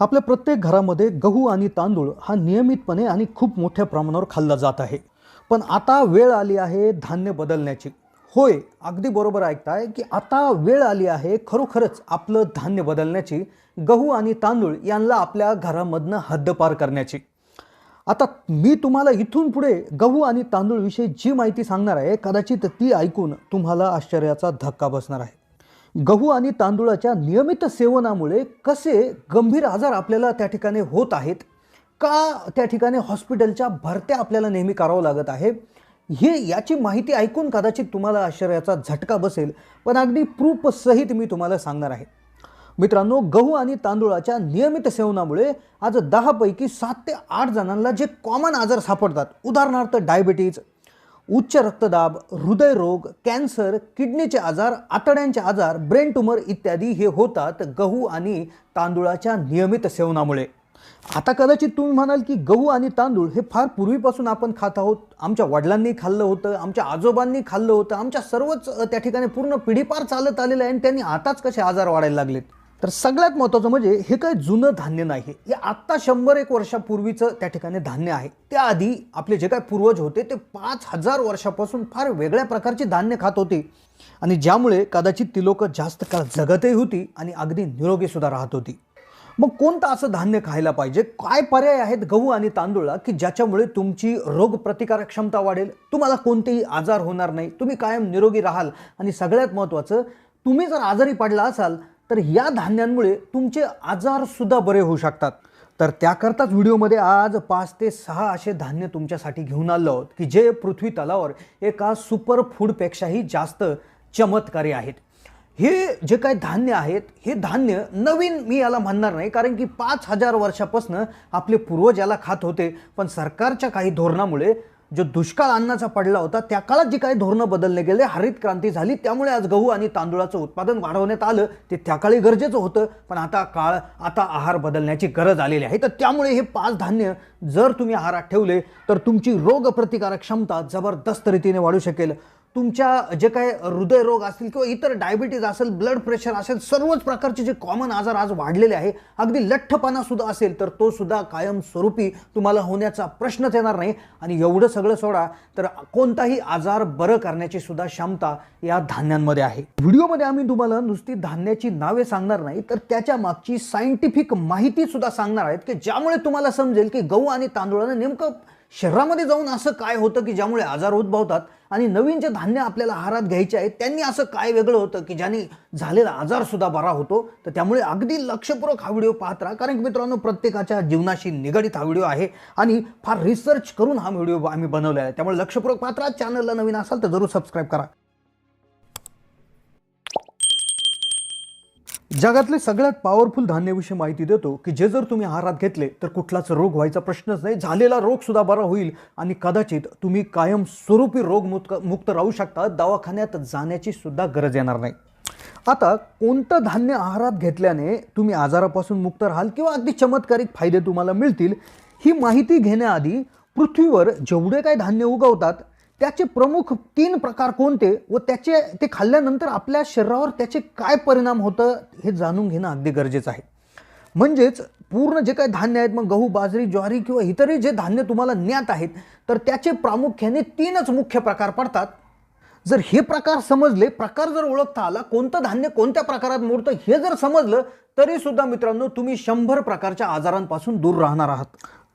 आपल्या प्रत्येक घरामध्ये गहू आणि तांदूळ हा नियमितपणे आणि खूप मोठ्या प्रमाणावर खाल्ला जात आहे. पण आता वेळ आली आहे धान्य बदलण्याची. होय, अगदी बरोबर ऐकताय की आता वेळ आली आहे खरोखरच आपलं धान्य बदलण्याची, गहू आणि तांदूळ यांना आपल्या घरामधनं हद्दपार करण्याची. आता मी तुम्हाला इथून पुढे गहू आणि तांदूळ विषयी जी माहिती सांगणार आहे, कदाचित ती ऐकून तुम्हाला आश्चर्याचा धक्का बसणार आहे. गहू आणि तांदूळाच्या नियमित सेवनामुळे कसे गंभीर आजार आपल्याला त्या ठिकाणी होत आहेत, का त्या ठिकाणी हॉस्पिटलच्या भरत्या आपल्याला नेहमी करावं लागत आहे, याची माहिती ऐकून कदाचित तुम्हाला आश्चर्याचा झटका बसेल. पण अगदी प्रूफ सहित मी तुम्हाला सांगणार आहे. मित्रांनो, गहू आणि तांदूळाच्या नियमित सेवनामुळे आज 10 पैकी 7 ते 8 जणांना जे कॉमन आजार सापडतात, उदाहरणार्थ डायबिटीज, उच्च रक्तदाब, हृदयरोग, कॅन्सर, किडनीचे आजार, आतड्यांचे आजार, ब्रेन ट्यूमर इत्यादी हे होतात गहू आणि तांदूळाच्या नियमित सेवनामुळे. आता कदाचित तुम्ही म्हणाल की गहू आणि तांदूळ हे फार पूर्वीपासून आपण खात आहोत, आमच्या वडिलांनी खाल्लं होतं, आमच्या आजोबांनी खाल्लं होतं, आमच्या सर्वच त्या ठिकाणी पूर्ण पिढीपार चालत आलेलं आहे आणि त्यांनी आताच कसे आजार वाढायला लागलेत. तर सगळ्यात महत्त्वाचं म्हणजे हे काही जुनं धान्य नाही, हे आत्ता 100-1 वर्षापूर्वीचं त्या ठिकाणी धान्य आहे. त्याआधी आपले जे काही पूर्वज होते ते 5000 वर्षापासून फार वेगळ्या प्रकारची धान्य खात होते आणि ज्यामुळे कदाचित ती लोक जास्त काळ जगतही होती आणि अगदी निरोगी सुद्धा राहत होती. मग कोणतं असं धान्य खायला पाहिजे, काय पर्याय आहेत गहू आणि तांदूळला की ज्याच्यामुळे तुमची रोगप्रतिकारक क्षमता वाढेल, तुम्हाला कोणतेही आजार होणार नाही, तुम्ही कायम निरोगी राहाल आणि सगळ्यात महत्त्वाचं, तुम्ही जर आजारी पडला असाल तर या धान्यांमुळे तुमचे आजार सुद्धा बरे होऊ शकतात. तर त्याकरताच व्हिडिओमध्ये आज 5 ते 6 असे धान्य तुमच्यासाठी घेऊन आलो आहोत की जे पृथ्वी तलावर एका सुपर फूडपेक्षाही जास्त चमत्कारी आहेत. हे जे काही धान्य आहेत, हे धान्य नवीन मी याला म्हणणार नाही, कारण की 5000 वर्षापासून आपले पूर्वज याला खात होते. पण सरकारच्या काही धोरणामुळे जो दुष्काळ अन्नाचा पडला होता त्या काळात जी काही धोरणं बदलले गेले, हरित क्रांती झाली, त्यामुळे आज गहू आणि तांदूळाचं उत्पादन वाढवण्यात आलं. ते त्या काळी गरजेचं होतं, पण आता आहार बदलण्याची गरज आलेली आहे. तर त्यामुळे हे 5 धान्य जर तुम्ही आहारात ठेवले तर तुमची रोगप्रतिकारक क्षमता जबरदस्त रीतीने वाढू शकेल. तुमच्या जे काही हृदयरोग असतील किंवा इतर डायबिटीज असेल, ब्लड प्रेशर असेल, सर्वच प्रकारचे जे कॉमन आजार आज वाढलेले आहे, अगदी लठ्ठपणा सुद्धा असेल तर तो सुद्धा कायमस्वरूपी तुम्हाला होण्याचा प्रश्नच येणार नाही. आणि एवढं सगळं सोडा तर कोणताही आजार बरं करण्याची सुद्धा क्षमता या धान्यांमध्ये आहे. व्हिडिओमध्ये आम्ही तुम्हाला नुसती धान्याची नावे सांगणार नाही, तर त्याच्या मागची सायंटिफिक माहिती सुद्धा सांगणार आहेत की ज्यामुळे तुम्हाला समजेल की गहू आणि तांदूळाने नेमकं शरीरामध्ये जाऊन असं काय होतं की ज्यामुळे आजार उद्भवतात आणि नवीन जे धान्य आपल्याला आहारात घ्यायचे आहेत त्यांनी असं काय वेगळं होतं की ज्याने झालेला आजार सुद्धा बरा होतो. तर त्यामुळे अगदी लक्षपूर्वक हा व्हिडिओ पाहत राहा, कारण की मित्रांनो, प्रत्येकाच्या जीवनाशी निगडित हा व्हिडिओ आहे आणि फार रिसर्च करून हा व्हिडिओ आम्ही बनवला आहे. त्यामुळे लक्षपूर्वक पाहत राहा. चॅनलला नवीन असाल तर जरूर सबस्क्राईब करा. जगातले सगळ्यात पॉवरफुल धान्याविषयी माहिती देतो की जे जर तुम्ही आहारात घेतले तर कुठलाच रोग व्हायचा प्रश्नच नाही, झालेला रोग सुद्धा बरा होईल आणि कदाचित तुम्ही कायम स्वरूपी रोगमुक्त राहू शकता, दवाखान्यात जाण्याची सुद्धा गरज येणार नाही. आता कोणतं धान्य आहारात घेतल्याने तुम्ही आजारापासून मुक्त राहाल किंवा अगदी चमत्कारिक फायदे तुम्हाला मिळतील, ही माहिती घेण्याआधी पृथ्वीवर जेवढे काही धान्य उगवतात त्याचे प्रमुख 3 प्रकार कोणते व ते खाल्ल्यानंतर आपल्या शरीरावर त्याचे काय परिणाम होतं हे जाणून घेणं अगदी गरजेचं आहे. म्हणजेच पूर्ण जे काही धान्य आहेत, मग गहू, बाजरी, ज्वारी किंवा इतरही जे धान्य तुम्हाला ज्ञात आहेत, तर त्याचे प्रामुख्याने 3च मुख्य प्रकार पडतात. जर हे प्रकार समजले, प्रकार जर ओळखता आला, कोणतं धान्य कोणत्या प्रकारात मोडतं हे जर समजलं, तरी सुद्धा मित्रांनो तुम्ही 100 प्रकारच्या आजारांपासून दूर राहणार आहात.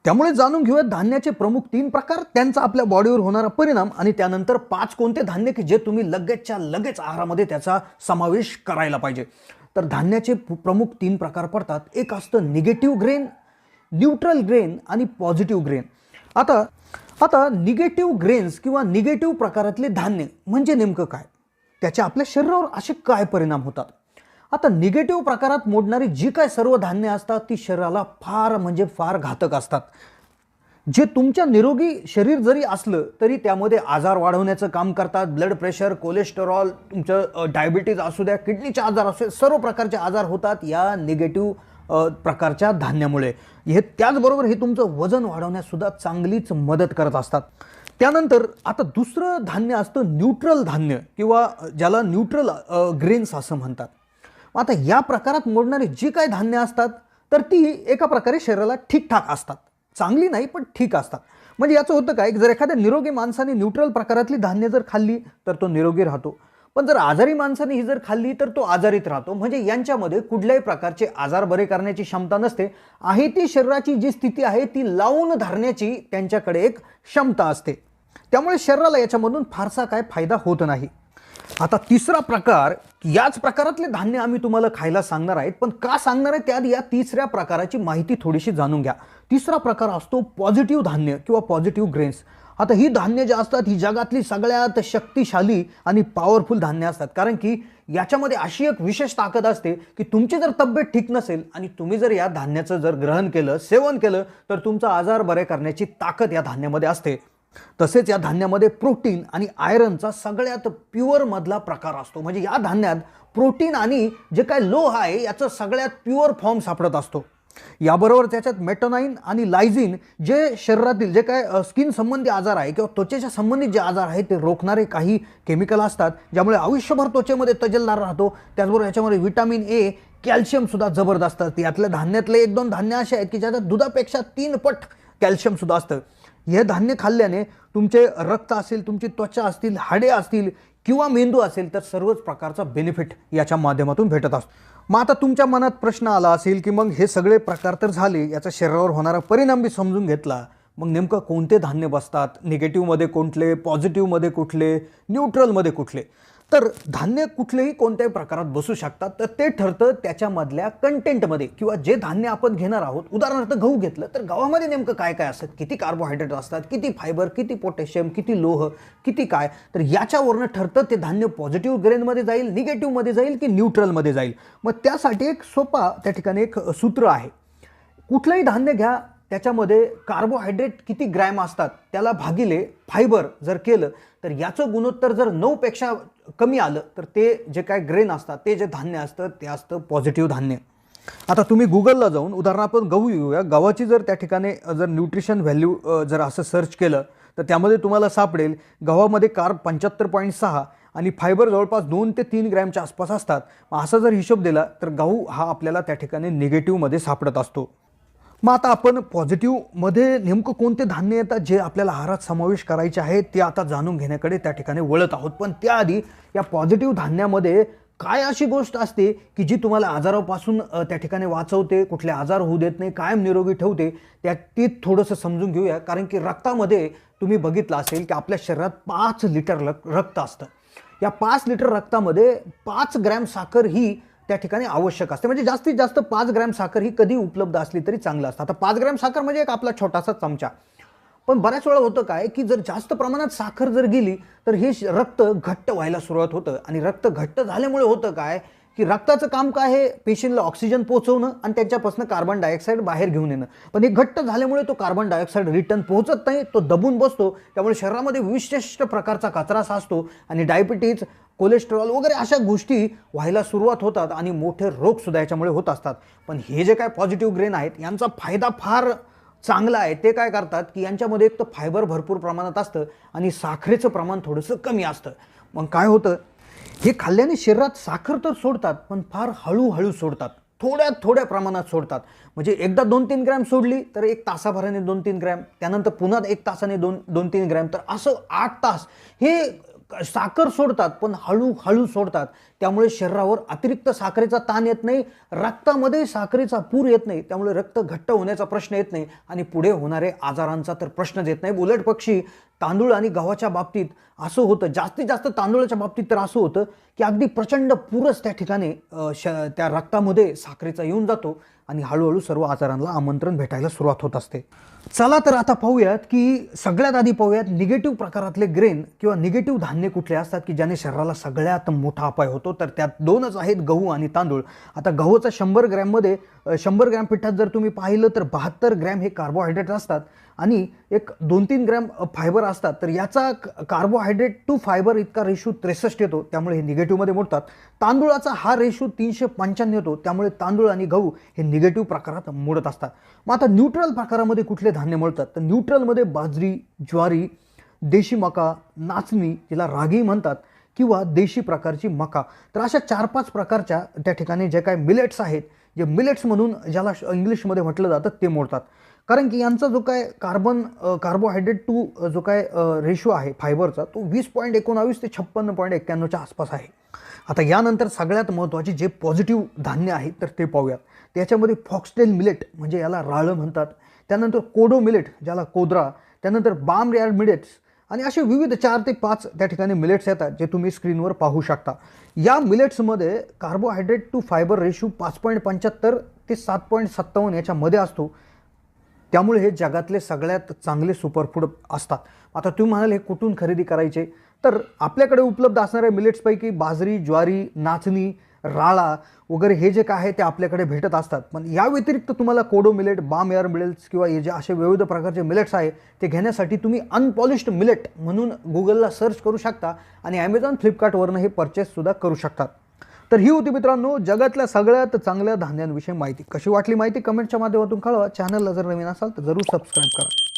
त्यामुळे जाणून घेऊया धान्याचे प्रमुख 3 प्रकार, त्यांचा आपल्या बॉडीवर होणारा परिणाम आणि त्यानंतर 5 कोणते धान्य की जे तुम्ही लगेचच्या लगेच आहारामध्ये त्याचा समावेश करायला पाहिजे. तर धान्याचे प्रमुख 3 प्रकार पडतात. एक असतं निगेटिव्ह ग्रेन, न्यूट्रल ग्रेन आणि पॉझिटिव्ह ग्रेन. आता निगेटिव्ह ग्रेन्स किंवा निगेटिव्ह प्रकारातले धान्य म्हणजे नेमकं काय, त्याचे आपल्या शरीरावर असे काय परिणाम होतात. आता निगेटिव्ह प्रकारात मोडणारी जी काय सर्व धान्य असतात ती शरीराला फार घातक असतात. जे तुमच्या निरोगी शरीर जरी असलं तरी त्यामध्ये आजार वाढवण्याचं काम करतात. ब्लड प्रेशर, कोलेस्टेरॉल, तुमचं डायबिटीज असू द्या, किडनीचे आजार असू द्या, सर्व प्रकारचे आजार होतात या निगेटिव्ह प्रकारच्या धान्यामुळे. त्याचबरोबर हे तुमचं वजन वाढवण्यास सुद्धा चांगलीच मदत करत असतात. त्यानंतर आता दुसरं धान्य असतं न्यूट्रल धान्य किंवा ज्याला न्यूट्रल ग्रेन्स असं म्हणतात. आता या प्रकारात मोडणारे जे काही धान्य असतात तर ती एका प्रकारे शरीराला ठीकठाक असतात, चांगली नाही पण ठीक असतात. म्हणजे याचं होतं काय, जर एखाद्या निरोगी माणसाने न्यूट्रल प्रकारातली धान्य जर खाल्ली तर तो निरोगी राहतो, पण जर आजारी माणसाने ही जर खाल्ली तर तो आजारीत राहतो. म्हणजे यांच्यामध्ये कुठल्याही प्रकारचे आजार बरे करण्याची क्षमता नसते, आहे ती शरीराची जी स्थिती आहे ती लावून धरण्याची त्यांच्याकडे एक क्षमता असते. त्यामुळे शरीराला याच्यामधून फारसा काय फायदा होत नाही. आता तिसरा प्रकार, याच प्रकारातले धान्य आम्ही तुम्हाला खायला सांगणार आहेत, पण का सांगणार आहे त्याआधी या तिसऱ्या प्रकाराची माहिती थोडीशी जाणून घ्या. तिसरा प्रकार असतो पॉझिटिव्ह धान्य किंवा पॉझिटिव्ह ग्रेन्स. आता ही धान्य जे असतात ही जगातली सगळ्यात शक्तिशाली आणि पॉवरफुल धान्य असतात, कारण की याच्यामध्ये अशी एक विशेष ताकद असते की तुमची जर तब्येत ठीक नसेल आणि तुम्ही जर या धान्याचं जर ग्रहण केलं, सेवन केलं, तर तुमचा आजार बरे करण्याची ताकद या धान्यामध्ये असते. तसेच या धान्यामध्ये प्रोटीन आणि आयरनचा सगळ्यात प्युअर मधला प्रकार असतो. म्हणजे या धान्यात प्रोटीन आणि जे काय लोह आहे याचं सगळ्यात प्युअर फॉर्म सापडत असतो. याबरोबर त्याच्यात मेटोनाइन आणि लायझिन जे शरीरातील जे काय स्किन संबंधी आजार आहे किंवा त्वचेच्या संबंधित जे आजार आहेत ते रोखणारे काही केमिकल असतात, ज्यामुळे आयुष्यभर त्वचेमध्ये तजेलदार राहतो. त्याचबरोबर याच्यामध्ये व्हिटॅमिन ए, कॅल्शियम सुद्धा जबरदस्त असते. यातल्या धान्यातले 1-2 धान्य असे आहेत की ज्याच्यात दुधापेक्षा 3 पट कॅल्शियम सुद्धा असतं. हे धान्य खाल्ल्याने तुमचे रक्त असेल, तुमची त्वचा असतील, हाडे असतील किंवा मेंदू असेल तर सर्वच प्रकारचा बेनिफिट याच्या माध्यमातून भेटत असतो. मग आता तुमच्या मनात प्रश्न आला असेल की मग हे सगळे प्रकार तर झाले, याचा शरीरावर होणारा परिणाम बी समजून घेतला, मग नेमकं कोणते धान्य बसतात, निगेटिव्हमध्ये कुठले, पॉझिटिव्हमध्ये कुठले, न्यूट्रलमध्ये कुठले. तर धान्य कुठलेही कोणत्याही प्रकारात बसू शकतात, तर ते ठरतं त्याच्यामधल्या कंटेंटमध्ये किंवा जे धान्य आपण घेणार आहोत. उदाहरणार्थ गहू घेतलं तर गव्हामध्ये नेमकं काय काय असतात, किती कार्बोहायड्रेट असतात, किती फायबर, किती पोटॅशियम, किती लोह, किती काय, तर याच्यावरनं ठरतं ते धान्य पॉझिटिव्ह ग्रेनमध्ये जाईल, निगेटिव्हमध्ये जाईल की न्यूट्रलमध्ये जाईल. मग त्यासाठी एक सोपा त्या ठिकाणी एक सूत्र आहे. कुठलंही धान्य घ्या, त्याच्यामध्ये कार्बोहायड्रेट किती ग्रॅम असतात त्याला भागिले फायबर जर केलं तर याचं गुणोत्तर जर 9 पेक्षा कमी आलं तर ते जे काय ग्रेन असतात, ते जे धान्य असतं ते असतं पॉझिटिव्ह धान्य. आता तुम्ही गुगलला जाऊन उदाहरणार्थ आपण गहू घेऊया, गव्हाची जर त्या ठिकाणी जर न्यूट्रिशन व्हॅल्यू जर असं सर्च केलं तर त्यामध्ये तुम्हाला सापडेल गव्हामध्ये कार्ब 75.6 आणि फायबर जवळपास 2 ते 3 ग्रॅमच्या आसपास असतात. असा जर हिशोब दिला तर गहू हा आपल्याला त्या ठिकाणी निगेटिव्हमध्ये सापडत असतो. मग आता आपण पॉझिटिव्हमध्ये नेमकं कोणते धान्य येतात जे आपल्याला आहारात समावेश करायचे आहेत ते आता जाणून घेण्याकडे त्या ठिकाणी वळत आहोत. पण त्याआधी या पॉझिटिव्ह धान्यामध्ये काय अशी गोष्ट असते की जी तुम्हाला आजारापासून त्या ठिकाणी वाचवते, कुठले आजार होऊ देत नाही, कायम निरोगी ठेवते, ते थोडंसं समजून घेऊया. कारण की रक्तामध्ये तुम्ही बघितलं असेल की आपल्या शरीरात 5 लिटर रक्त असतं. या 5 लिटर रक्तामध्ये 5 ग्रॅम साखर ही त्या ठिकाणी आवश्यक असते. म्हणजे जास्तीत जास्त 5 ग्रॅम साखर ही कधी उपलब्ध असली तरी चांगलं असतं. आता 5 ग्रॅम साखर म्हणजे एक आपला छोटासा चमचा. पण बऱ्याच वेळा होतं काय की जर जास्त प्रमाणात साखर जर गेली तर हे रक्त घट्ट व्हायला सुरुवात होतं आणि रक्त घट्ट झाल्यामुळे होतं काय की रक्ताचं काम काय आहे, पेशींना ऑक्सिजन पोहोचवणं आणि त्यांच्यापासून कार्बन डायऑक्साईड बाहेर घेऊन येणं. पण हे घट्ट झाल्यामुळे तो कार्बन डायऑक्साईड रिटर्न पोहोचत नाही, तो दबून बसतो. त्यामुळे शरीरामध्ये विशिष्ट प्रकारचा कचरा साचतो आणि डायबिटीज, कोलेस्ट्रॉल वगैरे अशा गोष्टी व्हायला सुरुवात होतात आणि मोठे रोग सुद्धा याच्यामुळे होत असतात. पण हे जे काय पॉझिटिव्ह ग्रेन आहेत यांचा फायदा फार चांगला आहे. ते काय करतात की यांच्यामध्ये एक तर फायबर भरपूर प्रमाणात असतं आणि साखरेचं प्रमाण थोडंसं कमी असतं. मग काय होतं, हे खाल्ल्याने शरीरात साखर तर सोडतात पण फार हळूहळू सोडतात, थोड्या प्रमाणात सोडतात. म्हणजे एकदा 2-3 ग्रॅम सोडली तर 1 तासाभराने 2-3 ग्रॅम, त्यानंतर पुन्हा 1 तासाने 2-3 ग्रॅम, तर असं 8 तास हे साखर सोडतात पण हळूहळू सोडतात. त्यामुळे शरीरावर अतिरिक्त साखरेचा ताण येत नाही, रक्तामध्ये साखरेचा पूर येत नाही, त्यामुळे रक्त घट्ट होण्याचा प्रश्न येत नाही आणि पुढे होणारे आजारांचा तर प्रश्नच येत नाही. उलट पक्षी तांदूळ आणि गव्हाच्या बाबतीत असं होतं, जास्तीत जास्त तांदूळाच्या बाबतीत तर असं होतं की अगदी प्रचंड पूरच त्या ठिकाणी त्या रक्तामध्ये साखरेचा येऊन जातो आणि हळूहळू सर्व आजारांना आमंत्रण भेटायला सुरुवात होत असते. चला तर आता पाहूयात की सगळ्यात आधी पाहूयात निगेटिव्ह प्रकारातले ग्रेन किंवा निगेटिव्ह धान्य कुठले असतात की ज्याने शरीराला सगळ्यात मोठा अपाय होतो. तर त्यात 2च आहेत, गहू आणि तांदूळ. आता गहूचा 100 ग्रॅममध्ये 100 ग्रॅम पिठात जर तुम्ही पाहिलं तर 72 ग्रॅम हे कार्बोहायड्रेट असतात आणि एक 2-3 ग्रॅम फायबर असतात. तर याचा कार्बोहायड्रेट टू फायबर इतका रेशो 63 येतो, त्यामुळे हे निगेटिव्हमध्ये मोडतात. तांदूळाचा हा रेशो 395 येतो, त्यामुळे तांदूळ आणि गहू हे निगेटिव्ह प्रकारात मोडत असतात. मग आता न्यूट्रल प्रकारामध्ये कुठले धान्य मोडतात, तर न्यूट्रलमध्ये बाजरी, ज्वारी, देशी मका, नाचणी जिला रागी म्हणतात किंवा देशी प्रकारची मका, तर अशा 4-5 प्रकारच्या त्या ठिकाणी जे काय मिलेट्स आहेत जे मिलेट्स म्हणून ज्याला इंग्लिशमध्ये म्हटलं जातं ते मोडतात. कारण की यांचा जो काय कार्बोहायड्रेट टू जो काय रेशो आहे फायबरचा तो 20.19 ते 56.91च्या आसपास आहे. आता यानंतर सगळ्यात महत्त्वाचे जे पॉझिटिव्ह धान्य आहे तर ते पाहूयात. त्याच्यामध्ये फॉक्सटेल मिलेट म्हणजे याला राळं म्हणतात, त्यानंतर कोडो मिलेट ज्याला कोद्रा, त्यानंतर बार्न यार्ड मिलेट्स आणि असे विविध 4 ते 5 त्या ठिकाणी मिलेट्स येतात जे तुम्ही स्क्रीनवर पाहू शकता. या मिलेट्समध्ये कार्बोहायड्रेट टू फायबर रेशो 5.75 ते 7.57 याच्यामध्ये असतो. त्यामुळे हे जगातले सगळ्यात चांगले सुपरफूड असतात. आता तुम्ही म्हणाल हे कुठून खरेदी करायचे, तर आपल्याकडे उपलब्ध असणाऱ्या मिलेट्सपैकी बाजरी, ज्वारी, नाचणी, राळा वगैरे हे जे काय आहे ते आपल्याकडे भेटत असतात. पण या व्यतिरिक्त तुम्हाला कोडो मिलेट, बार्न यार्ड मिलेट्स किंवा हे जे असे विविध प्रकारचे मिलेट्स आहे ते घेण्यासाठी तुम्ही अनपॉलिश्ड मिलेट म्हणून गुगलला सर्च करू शकता आणि ॲमेझॉन, फ्लिपकार्टवरनं हे परचेससुद्धा करू शकतात. तर ही होती मित्रांनो जगातल्या सगळ्यात चांगल्या धान्यांविषयी माहिती. कशी वाटली माहिती कमेंटच्या माध्यमातून कळवा. चॅनलला जर नवीन असाल तर जरूर सबस्क्राईब करा.